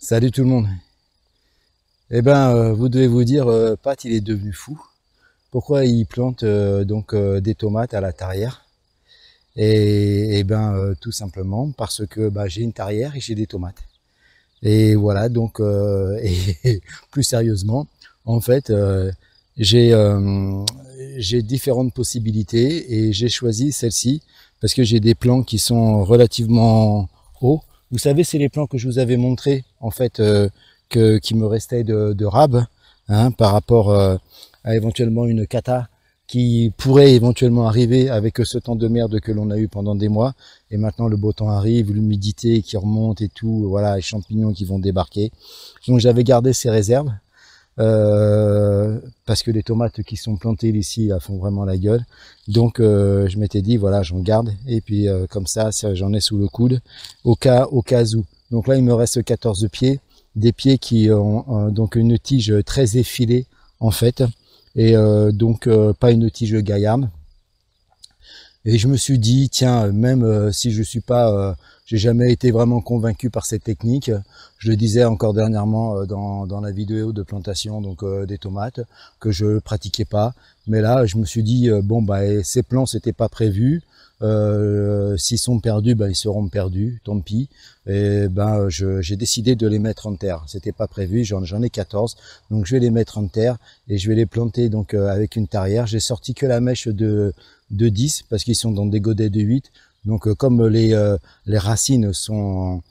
Salut tout le monde. Eh ben, vous devez vous dire, Pat, il est devenu fou. Pourquoi il plante des tomates à la tarière? Tout simplement parce que j'ai une tarière et j'ai des tomates. Et voilà, et plus sérieusement, en fait, j'ai j'ai différentes possibilités et j'ai choisi celle-ci parce que j'ai des plants qui sont relativement hauts. Vous savez, c'est les plants que je vous avais montrés, en fait, qui me restaient de rab, hein, par rapport à éventuellement une cata qui pourrait éventuellement arriver avec ce temps de merde que l'on a eu pendant des mois. Et maintenant, le beau temps arrive, l'humidité qui remonte et tout, voilà, les champignons qui vont débarquer. Donc, j'avais gardé ces réserves. Parce que les tomates qui sont plantées ici font vraiment la gueule, donc je m'étais dit voilà, j'en garde et puis comme ça j'en ai sous le coude au cas où. Donc là il me reste 14 pieds, des pieds qui ont donc une tige très effilée en fait, et pas une tige gaillarde. Et je me suis dit, tiens, même si je suis pas, j'ai jamais été vraiment convaincu par cette technique. Je le disais encore dernièrement dans la vidéo de plantation des tomates, que je pratiquais pas. Mais là, je me suis dit, ces plants, c'était pas prévu. S'ils sont perdus, ils seront perdus, tant pis. Et j'ai décidé de les mettre en terre. C'était pas prévu, j'en ai 14, donc je vais les mettre en terre et je vais les planter avec une tarière. J'ai sorti que la mèche de 10 parce qu'ils sont dans des godets de 8. Donc comme les racines sont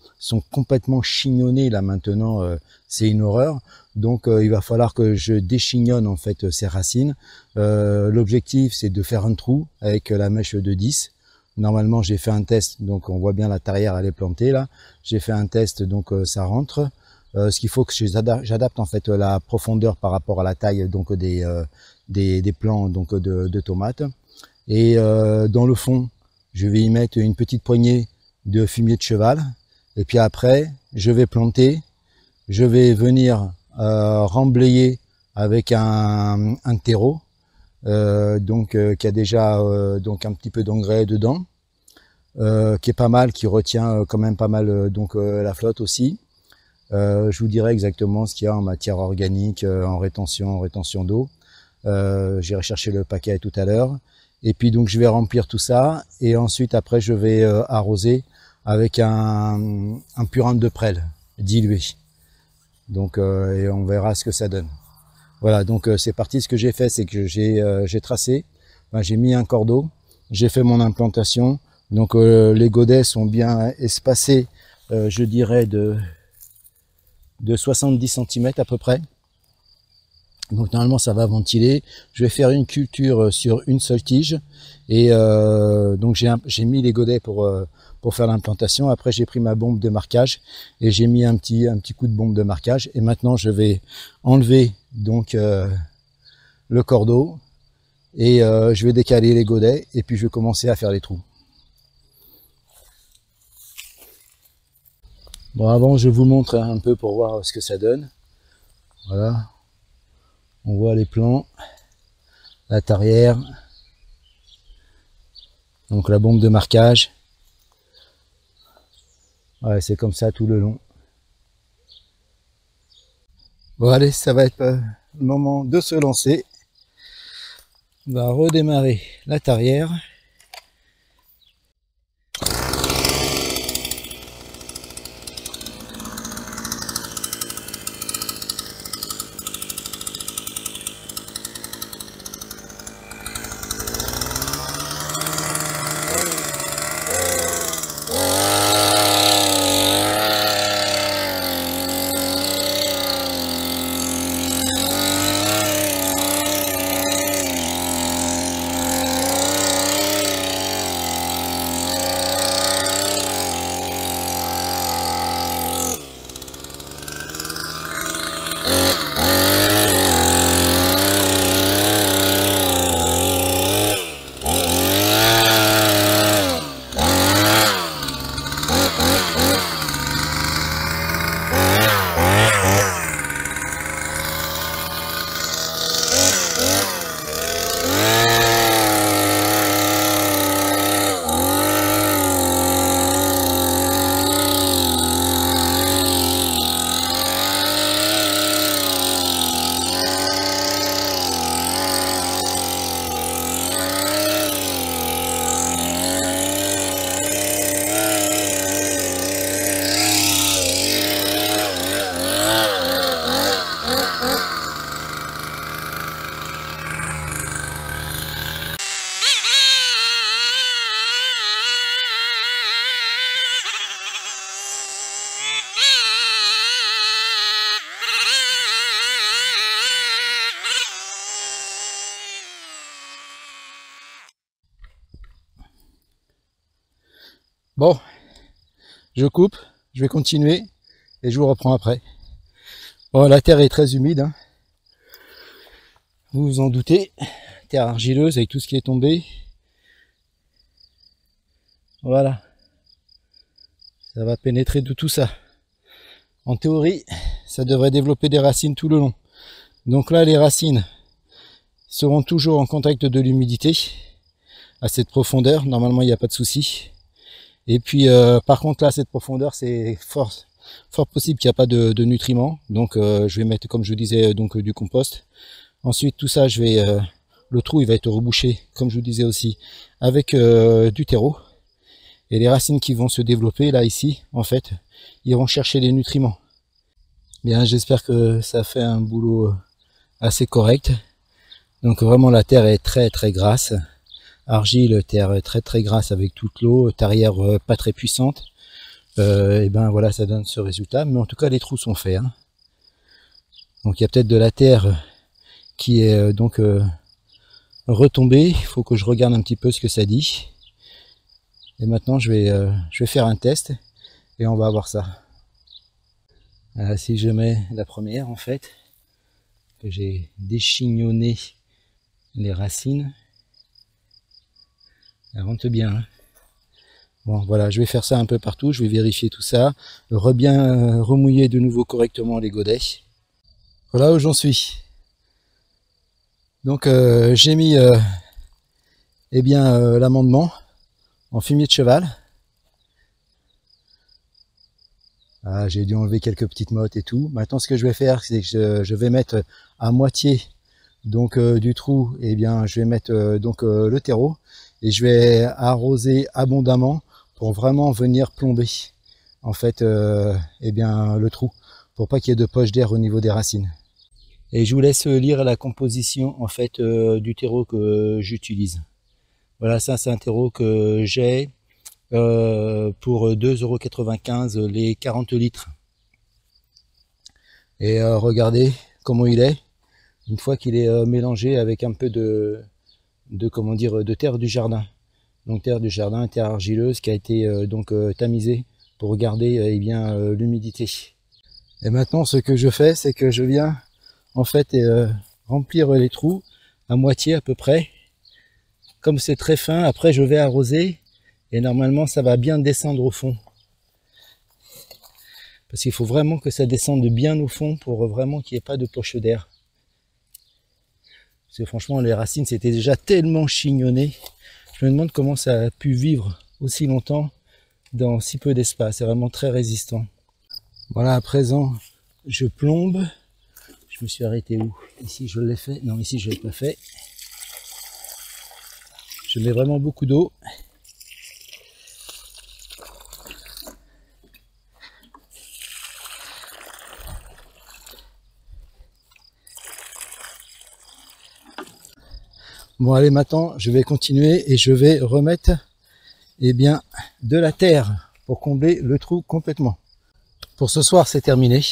complètement chignonnées là maintenant, c'est une horreur. Donc il va falloir que je déchignonne en fait ces racines. L'objectif c'est de faire un trou avec la mèche de 10. Normalement j'ai fait un test, donc on voit bien la tarière elle est plantée là. J'ai fait un test, donc ça rentre. Ce qu'il faut que j'adapte en fait la profondeur par rapport à la taille des plants de tomates. Et dans le fond, je vais y mettre une petite poignée de fumier de cheval. Et puis après, je vais planter. Je vais venir remblayer avec un terreau, qui a déjà un petit peu d'engrais dedans, qui est pas mal, qui retient quand même pas mal la flotte aussi. Je vous dirai exactement ce qu'il y a en matière organique, en rétention d'eau. J'irai chercher le paquet tout à l'heure. Et puis donc je vais remplir tout ça et ensuite après je vais arroser avec un purin de prêle dilué. Donc et on verra ce que ça donne. Voilà, donc c'est parti. Ce que j'ai fait, c'est que j'ai tracé, j'ai mis un cordeau, j'ai fait mon implantation. Donc les godets sont bien espacés, je dirais de 70 cm à peu près. Donc normalement ça va ventiler. Je vais faire une culture sur une seule tige et donc j'ai mis les godets pour faire l'implantation. Après j'ai pris ma bombe de marquage et j'ai mis un petit coup de bombe de marquage. Et maintenant je vais enlever le cordeau et je vais décaler les godets et puis je vais commencer à faire les trous. Bon, avant je vous montre un peu pour voir ce que ça donne. Voilà. On voit les plants, la tarière, donc la bombe de marquage. Ouais, c'est comme ça tout le long. Bon allez, ça va être le moment de se lancer. On va redémarrer la tarière. Bon, je coupe, je vais continuer et je vous reprends après. Bon, la terre est très humide, hein. Vous vous en doutez, terre argileuse avec tout ce qui est tombé. Voilà, ça va pénétrer de tout ça. En théorie, ça devrait développer des racines tout le long. Donc là, les racines seront toujours en contact de l'humidité à cette profondeur. Normalement, il n'y a pas de souci. Et puis, par contre, là, cette profondeur, c'est fort possible qu'il n'y a pas de nutriments. Donc, je vais mettre, comme je vous disais, donc du compost. Ensuite, tout ça, le trou, il va être rebouché, comme je vous disais aussi, avec du terreau. Et les racines qui vont se développer, là, ici, en fait, iront chercher les nutriments. Bien, j'espère que ça fait un boulot assez correct. Donc, vraiment, la terre est très, très grasse. Argile, terre très, très grasse avec toute l'eau, tarière pas très puissante. Et ben voilà, ça donne ce résultat. Mais en tout cas, les trous sont faits, hein. Donc, il y a peut-être de la terre qui est donc retombée. Il faut que je regarde un petit peu ce que ça dit. Et maintenant, je vais faire un test et on va voir ça. Si je mets la première, en fait, que j'ai déchignonné les racines, elle rentre bien, hein. Bon, voilà, je vais faire ça un peu partout, je vais vérifier tout ça, bien remouiller de nouveau correctement les godets. Voilà où j'en suis. Donc, j'ai mis l'amendement en fumier de cheval. Ah, j'ai dû enlever quelques petites mottes et tout. Maintenant, ce que je vais faire, c'est que je vais mettre à moitié donc du trou, et bien, je vais mettre le terreau et je vais arroser abondamment pour vraiment venir plomber en fait le trou, pour pas qu'il y ait de poche d'air au niveau des racines. Et je vous laisse lire la composition en fait du terreau que j'utilise. Voilà, ça c'est un terreau que j'ai pour 2,95 € les 40 litres. Et regardez comment il est, une fois qu'il est mélangé avec un peu de terre du jardin. Donc terre du jardin, terre argileuse qui a été tamisée pour garder l'humidité. Et maintenant, ce que je fais, c'est que je viens en fait remplir les trous à moitié à peu près. Comme c'est très fin, après je vais arroser et normalement ça va bien descendre au fond. Parce qu'il faut vraiment que ça descende bien au fond pour vraiment qu'il n'y ait pas de poche d'air. Parce que franchement, les racines c'était déjà tellement chignonné. Je me demande comment ça a pu vivre aussi longtemps dans si peu d'espace. C'est vraiment très résistant. Voilà, à présent, je plombe. Je me suis arrêté où? Ici, je l'ai fait. Non, ici, je ne l'ai pas fait. Je mets vraiment beaucoup d'eau. Bon, allez, maintenant, je vais continuer et je vais remettre de la terre pour combler le trou complètement. Pour ce soir, c'est terminé.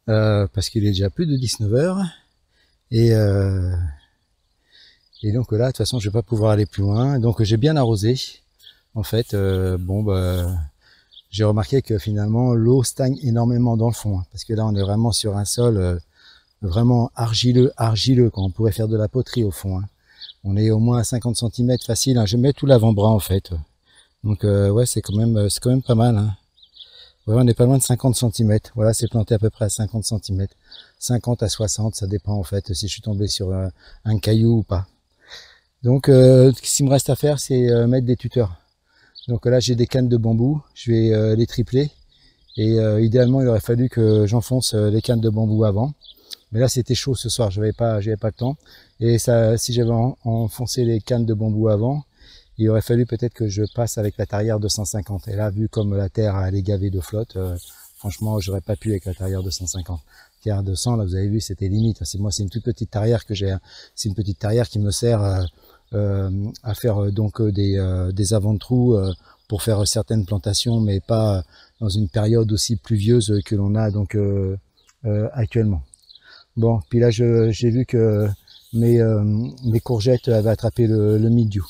Parce qu'il est déjà plus de 19 h. Et donc là, de toute façon, je vais pas pouvoir aller plus loin. Donc j'ai bien arrosé. En fait, j'ai remarqué que finalement, l'eau stagne énormément dans le fond. Hein, parce que là, on est vraiment sur un sol vraiment argileux, quand on pourrait faire de la poterie au fond. Hein. On est au moins à 50 cm facile. Hein. Je mets tout l'avant-bras en fait. Donc ouais, c'est quand même pas mal. Hein. Ouais, on est pas loin de 50 cm. Voilà, c'est planté à peu près à 50 cm. 50 à 60, ça dépend en fait si je suis tombé sur un caillou ou pas. Donc ce qu'il me reste à faire, c'est mettre des tuteurs. Donc là, j'ai des cannes de bambou. Je vais les tripler. Et idéalement, il aurait fallu que j'enfonce les cannes de bambou avant. Mais là, c'était chaud ce soir, j'avais pas le temps. Et ça, si j'avais enfoncé les cannes de bambou avant, il aurait fallu peut-être que je passe avec la tarière 250. Et là, vu comme la terre elle est gavée de flotte, franchement, j'aurais pas pu avec la tarière 250. Tarière 200, là, vous avez vu, c'était limite. Moi, c'est une toute petite tarière que j'ai. C'est une petite tarière qui me sert à faire des avants de trous pour faire certaines plantations, mais pas dans une période aussi pluvieuse que l'on a actuellement. Bon, puis là, j'ai vu que mes courgettes avaient attrapé le mildiou.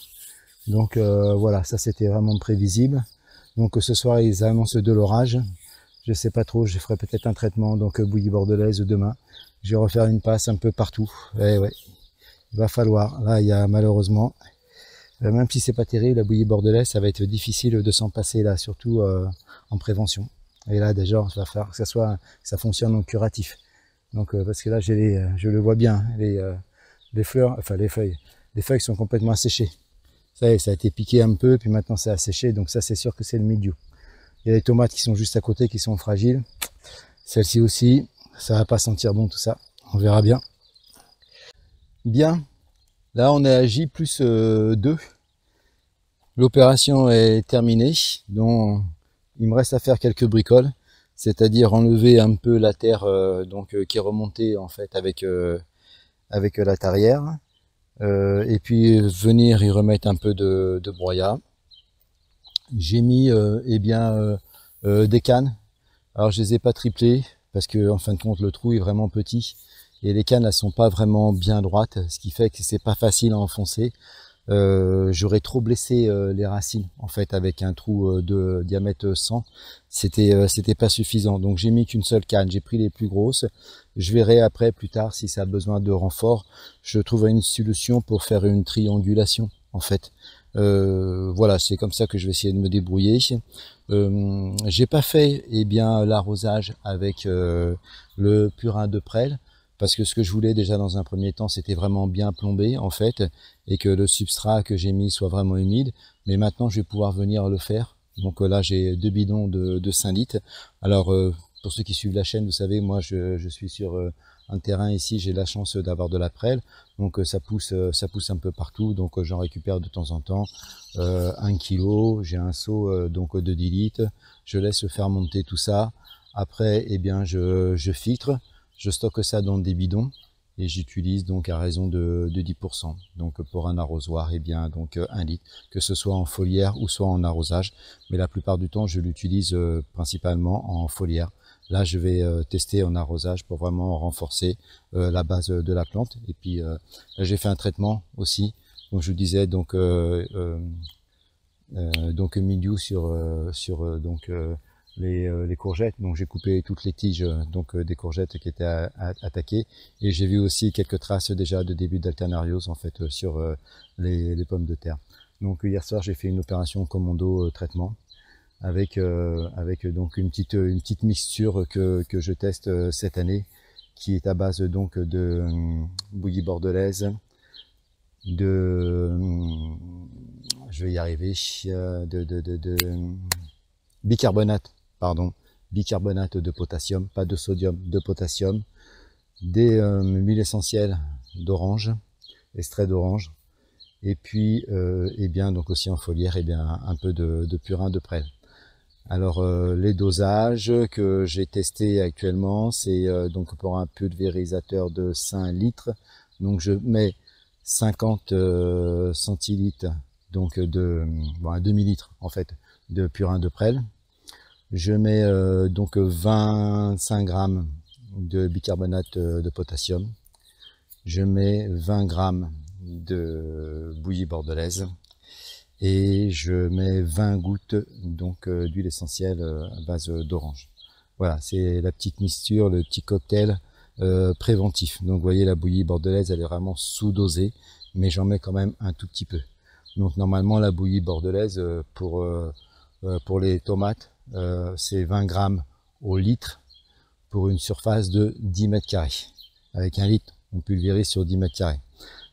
Donc voilà, ça c'était vraiment prévisible. Donc ce soir ils annoncent de l'orage. Je sais pas trop, je ferai peut-être un traitement, donc bouillie bordelaise demain. Je vais refaire une passe un peu partout. Et ouais, il va falloir. Là il y a malheureusement, même si c'est pas terrible, la bouillie bordelaise, ça va être difficile de s'en passer là, surtout en prévention. Et là déjà, il va falloir que ça fonctionne en curatif. Donc parce que là je le vois bien, les fleurs, enfin les feuilles sont complètement asséchées. Ça y est, ça a été piqué un peu, puis maintenant c'est asséché, donc ça c'est sûr que c'est le milieu. Il y a les tomates qui sont juste à côté, qui sont fragiles. Celle-ci aussi, ça va pas sentir bon tout ça. On verra bien. Bien, là on est à J plus 2. L'opération est terminée, donc il me reste à faire quelques bricoles, c'est-à-dire enlever un peu la terre qui est remontée en fait avec la tarière, et puis venir y remettre un peu de broyat. J'ai mis des cannes. Alors je les ai pas triplées parce que en fin de compte le trou est vraiment petit et les cannes elles sont pas vraiment bien droites, ce qui fait que c'est pas facile à enfoncer. J'aurais trop blessé les racines en fait avec un trou de diamètre 100. C'était pas suffisant, donc j'ai mis qu'une seule canne. J'ai pris les plus grosses. Je verrai après plus tard si ça a besoin de renfort. Je trouverai une solution pour faire une triangulation en fait. Voilà, c'est comme ça que je vais essayer de me débrouiller. J'ai pas fait l'arrosage avec le purin de prêle, parce que ce que je voulais déjà dans un premier temps, c'était vraiment bien plomber en fait, et que le substrat que j'ai mis soit vraiment humide. Mais maintenant, je vais pouvoir venir le faire. Donc là, j'ai 2 bidons de 5 litres. Alors, pour ceux qui suivent la chaîne, vous savez, moi, je suis sur un terrain ici. J'ai la chance d'avoir de la prêle. Donc, ça pousse un peu partout. Donc, j'en récupère de temps en temps 1 kilo. J'ai un seau de 10 litres. Je laisse faire monter tout ça. Après, je filtre. Je stocke ça dans des bidons et j'utilise donc à raison de 10%. Donc pour un arrosoir, 1 litre, que ce soit en foliaire ou soit en arrosage. Mais la plupart du temps, je l'utilise principalement en foliaire. Là, je vais tester en arrosage pour vraiment renforcer la base de la plante. Et puis là, j'ai fait un traitement aussi. Donc je vous disais milieu sur les courgettes. Donc j'ai coupé toutes les tiges des courgettes qui étaient attaquées, et j'ai vu aussi quelques traces déjà de début d'alternariose en fait sur les pommes de terre. Donc hier soir j'ai fait une opération commando traitement avec donc une petite mixture que je teste cette année, qui est à base de bouillie bordelaise, je vais y arriver, bicarbonate de potassium, pas de sodium, de potassium, des huiles essentielles d'orange, extrait d'orange, et puis donc aussi en foliaire un peu de purin de prêle. Alors les dosages que j'ai testés actuellement, c'est donc pour un pulvérisateur de 5 litres, donc je mets 50 centilitres un demi-litre en fait de purin de prêle. Je mets 25 grammes de bicarbonate de potassium. Je mets 20 grammes de bouillie bordelaise et je mets 20 gouttes d'huile essentielle à base d'orange. Voilà, c'est la petite mixture, le petit cocktail préventif. Donc vous voyez, la bouillie bordelaise, elle est vraiment sous-dosée, mais j'en mets quand même un tout petit peu. Donc normalement, la bouillie bordelaise pour les tomates, c'est 20 grammes au litre pour une surface de 10 mètres carrés. Avec 1 litre, on pulvérise sur 10 mètres carrés.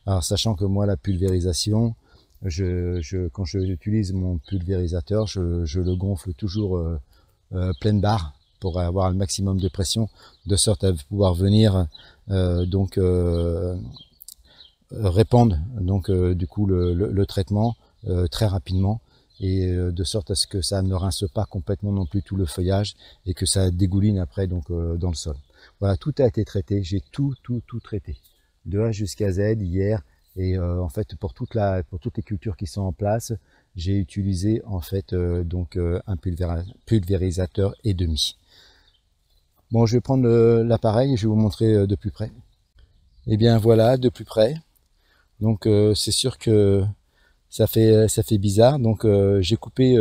Alors sachant que moi, la pulvérisation, quand j'utilise mon pulvérisateur, je le gonfle toujours pleine barre pour avoir le maximum de pression, de sorte à pouvoir venir répandre le traitement très rapidement, et de sorte à ce que ça ne rince pas complètement non plus tout le feuillage et que ça dégouline après dans le sol. Voilà, tout a été traité, j'ai tout traité de A jusqu'à Z hier, et en fait pour toutes les cultures qui sont en place, j'ai utilisé en fait un pulvérisateur et demi. Bon, je vais prendre l'appareil et je vais vous montrer de plus près. Et bien voilà, de plus près. Donc c'est sûr que ça fait bizarre. Donc j'ai coupé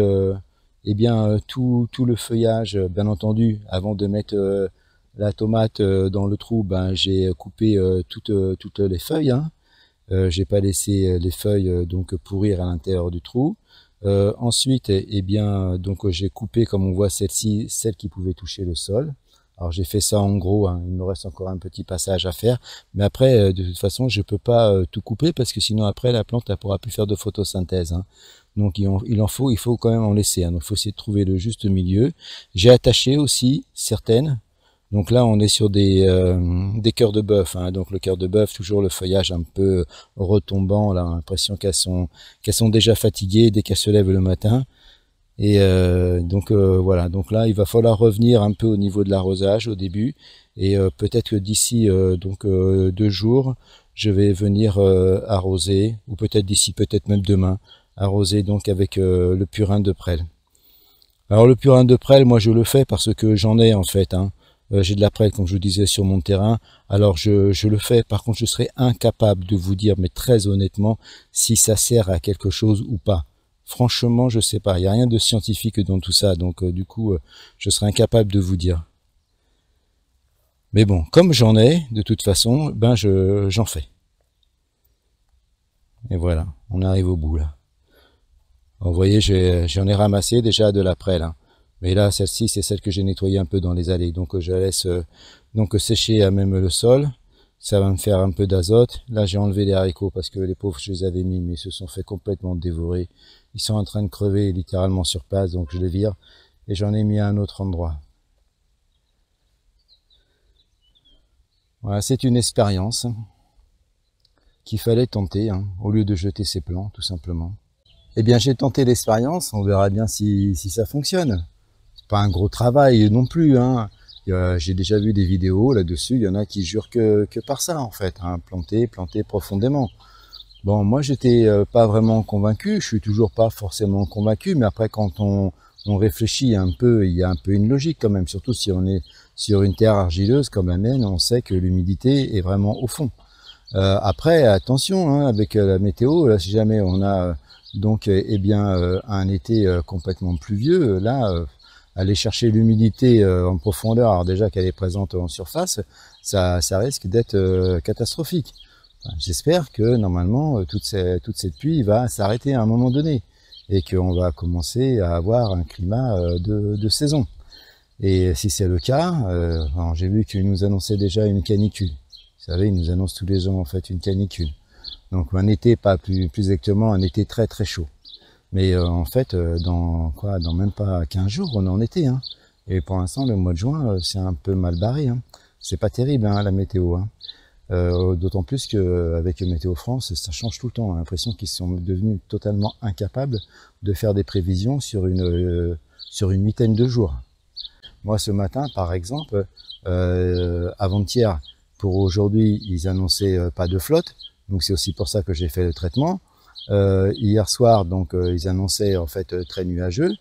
eh bien tout le feuillage, bien entendu, avant de mettre la tomate dans le trou. Ben j'ai coupé toutes les feuilles. Hein. J'ai pas laissé les feuilles donc pourrir à l'intérieur du trou. Ensuite, eh bien, donc j'ai coupé, comme on voit celle-ci, celle qui pouvait toucher le sol. Alors j'ai fait ça en gros, hein. Il me reste encore un petit passage à faire, mais après de toute façon je peux pas tout couper parce que sinon après la plante elle pourra plus faire de photosynthèse. Hein. Donc il faut quand même en laisser. Hein. Donc il faut essayer de trouver le juste milieu. J'ai attaché aussi certaines. Donc là, on est sur des cœurs de bœuf. Hein. Donc le cœur de bœuf, toujours le feuillage un peu retombant. Là, l'impression qu'elles sont déjà fatiguées dès qu'elles se lèvent le matin. Et donc voilà. Donc là, il va falloir revenir un peu au niveau de l'arrosage au début. Et peut-être que d'ici 2 jours, je vais venir arroser, ou peut-être d'ici, peut-être même demain, arroser donc avec le purin de prêle. Alors le purin de prêle, moi je le fais parce que j'en ai en fait. Hein. J'ai de la prêle, comme je vous disais, sur mon terrain. Alors je le fais. Par contre, je serais incapable de vous dire, mais très honnêtement, si ça sert à quelque chose ou pas. Franchement, je sais pas. Il n'y a rien de scientifique dans tout ça. Donc du coup, je serais incapable de vous dire. Mais bon, comme j'en ai, de toute façon, ben j'en fais. Et voilà, on arrive au bout là. Vous voyez, j'en ai ramassé déjà de la prêle. Hein. Mais là, celle-ci, c'est celle que j'ai nettoyée un peu dans les allées. Donc je la laisse donc sécher à même le sol. Ça va me faire un peu d'azote. Là, j'ai enlevé les haricots parce que les pauvres, je les avais mis, mais ils se sont fait complètement dévorer. Ils sont en train de crever littéralement sur place, donc je les vire. Et j'en ai mis à un autre endroit. Voilà, c'est une expérience qu'il fallait tenter, hein, au lieu de jeter ses plants, tout simplement. Eh bien, j'ai tenté l'expérience, on verra bien si ça fonctionne. C'est pas un gros travail non plus. Hein. J'ai déjà vu des vidéos là-dessus, il y en a qui jurent que par ça, en fait. Hein, planter profondément. Bon, moi, j'étais pas vraiment convaincu, je suis toujours pas forcément convaincu, mais après, quand on réfléchit un peu, il y a un peu une logique quand même, surtout si on est sur une terre argileuse comme la mienne, on sait que l'humidité est vraiment au fond. Après, attention, hein, avec la météo, là, si jamais on a donc eh bien un été complètement pluvieux, là, aller chercher l'humidité en profondeur, alors déjà qu'elle est présente en surface, ça risque d'être catastrophique. Enfin, j'espère que normalement toute cette pluie va s'arrêter à un moment donné et qu'on va commencer à avoir un climat de saison. Et si c'est le cas, j'ai vu qu'ils nous annonçaient déjà une canicule. Vous savez, ils nous annoncent tous les ans en fait une canicule. Donc un été, pas plus exactement, un été très très chaud. Mais en fait, dans même pas 15 jours, on est en été. Hein. Et pour l'instant, le mois de juin, c'est un peu mal barré. Hein. C'est pas terrible hein, la météo. Hein. D'autant plus qu'avec Météo France, ça change tout le temps. On a l'impression qu'ils sont devenus totalement incapables de faire des prévisions sur une huitaine de jours. Moi, ce matin, par exemple, avant-hier, pour aujourd'hui, ils annonçaient pas de flotte. Donc c'est aussi pour ça que j'ai fait le traitement. Hier soir, donc ils annonçaient en fait très nuageux.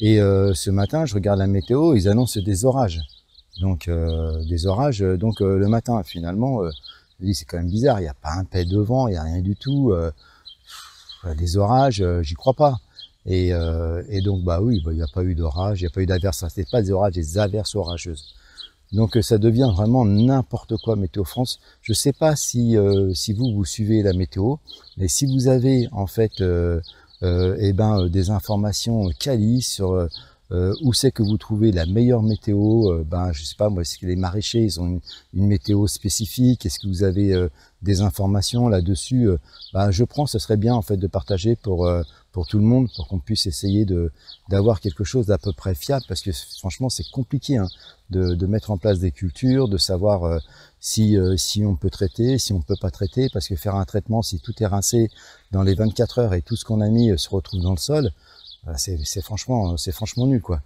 Et ce matin, je regarde la météo, ils annoncent des orages. Donc des orages donc le matin. Finalement, je me dis c'est quand même bizarre. Il n'y a pas un pet de vent, il n'y a rien du tout. Des orages, j'y crois pas. Et donc bah oui, il n'y a pas eu d'orage, il n'y a pas eu d'averses. C'est pas des orages, des averses orageuses. Donc ça devient vraiment n'importe quoi Météo France. Je ne sais pas si vous suivez la météo, mais si vous avez en fait des informations quali sur où c'est que vous trouvez la meilleure météo, je sais pas moi, est-ce que les maraîchers ils ont une météo spécifique, est-ce que vous avez des informations là-dessus, je pense que ce serait bien en fait de partager pour tout le monde, pour qu'on puisse essayer d'avoir quelque chose d'à peu près fiable, parce que franchement c'est compliqué hein, de mettre en place des cultures, de savoir si on peut traiter, si on peut pas traiter, parce que faire un traitement, si tout est rincé dans les 24 heures et tout ce qu'on a mis se retrouve dans le sol, c'est franchement nul quoi.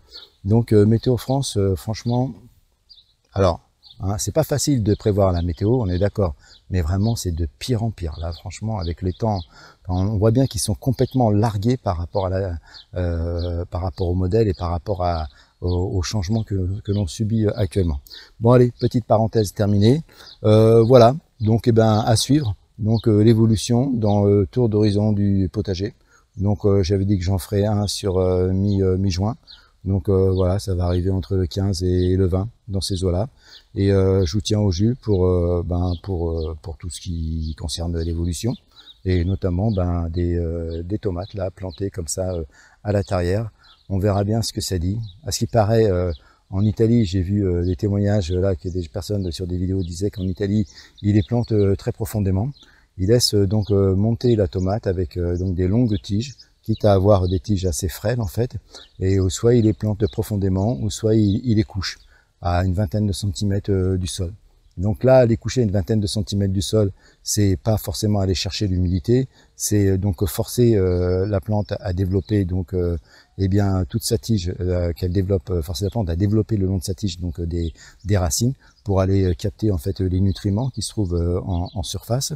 Donc Météo France, franchement, alors hein, c'est pas facile de prévoir la météo, on est d'accord, mais vraiment c'est de pire en pire. Là franchement avec les temps, on voit bien qu'ils sont complètement largués par rapport au modèle et par rapport aux changements que l'on subit actuellement. Bon allez, petite parenthèse terminée. Voilà, donc à suivre donc l'évolution dans le tour d'horizon du potager. Donc j'avais dit que j'en ferais un sur mi-juin. Donc voilà, ça va arriver entre le 15 et le 20 dans ces eaux-là. Et je vous tiens au jus pour tout ce qui concerne l'évolution. Et notamment des tomates là plantées comme ça à la tarière. On verra bien ce que ça dit. À ce qui paraît, en Italie, j'ai vu des témoignages là que des personnes sur des vidéos disaient qu'en Italie, ils les plantent très profondément. Ils laissent donc monter la tomate avec donc des longues tiges, quitte à avoir des tiges assez frêles en fait. Et soit ils les plantent profondément, ou soit ils les couchent à une vingtaine de centimètres du sol. Donc là, les coucher à une vingtaine de centimètres du sol, c'est pas forcément aller chercher l'humidité, c'est donc forcer la plante à développer donc eh bien toute sa tige qu'elle développe, forcer la plante à développer le long de sa tige donc des racines pour aller capter en fait les nutriments qui se trouvent en surface.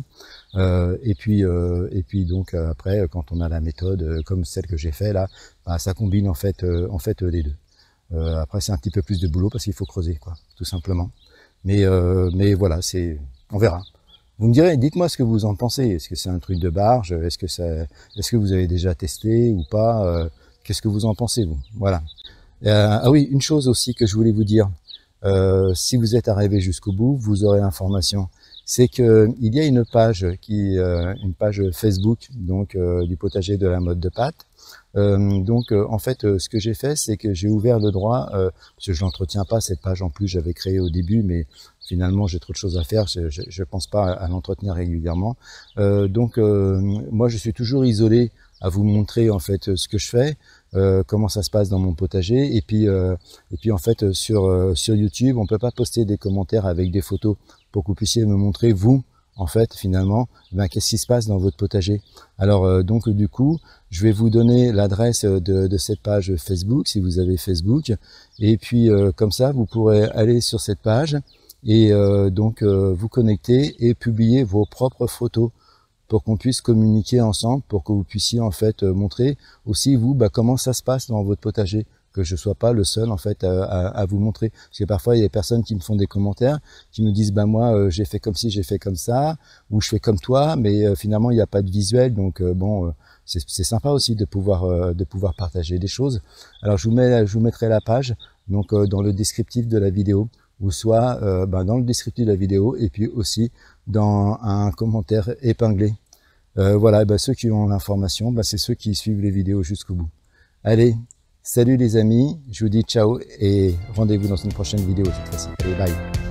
Et puis donc après, quand on a la méthode comme celle que j'ai fait là, bah, ça combine en fait les deux. Après c'est un petit peu plus de boulot parce qu'il faut creuser quoi, tout simplement. Mais voilà, on verra. Vous me direz, dites-moi ce que vous en pensez. Est-ce que c'est un truc de barge? Est-ce que vous avez déjà testé ou pas? Qu'est-ce que vous en pensez, vous? Voilà. Ah oui, une chose aussi que je voulais vous dire. Si vous êtes arrivé jusqu'au bout, vous aurez l'information. C'est que il y a une page une page Facebook donc du potager de la mode de pâte. En fait, ce que j'ai fait, c'est que j'ai ouvert le droit, parce que je l'entretiens pas cette page en plus, j'avais créé au début, mais finalement j'ai trop de choses à faire, je pense pas à l'entretenir régulièrement. Moi je suis toujours isolé à vous montrer en fait ce que je fais, comment ça se passe dans mon potager, et puis en fait sur YouTube, on peut pas poster des commentaires avec des photos pour que vous puissiez me montrer vous. En fait, finalement, qu'est-ce qui se passe dans votre potager? Alors, donc, du coup, je vais vous donner l'adresse de cette page Facebook, si vous avez Facebook. Et puis, comme ça, vous pourrez aller sur cette page et vous connecter et publier vos propres photos pour qu'on puisse communiquer ensemble, pour que vous puissiez, en fait, montrer aussi, vous, comment ça se passe dans votre potager, que je sois pas le seul en fait à vous montrer, parce que parfois il y a des personnes qui me font des commentaires qui me disent moi j'ai fait comme ci, j'ai fait comme ça, ou je fais comme toi, mais finalement il n'y a pas de visuel, donc c'est sympa aussi de pouvoir partager des choses. Alors je vous mettrai la page donc dans le descriptif de la vidéo, ou soit dans le descriptif de la vidéo, et puis aussi dans un commentaire épinglé. Voilà, ceux qui ont l'information, c'est ceux qui suivent les vidéos jusqu'au bout. Allez, salut les amis, je vous dis ciao et rendez-vous dans une prochaine vidéo cette fois-ci. Allez, bye.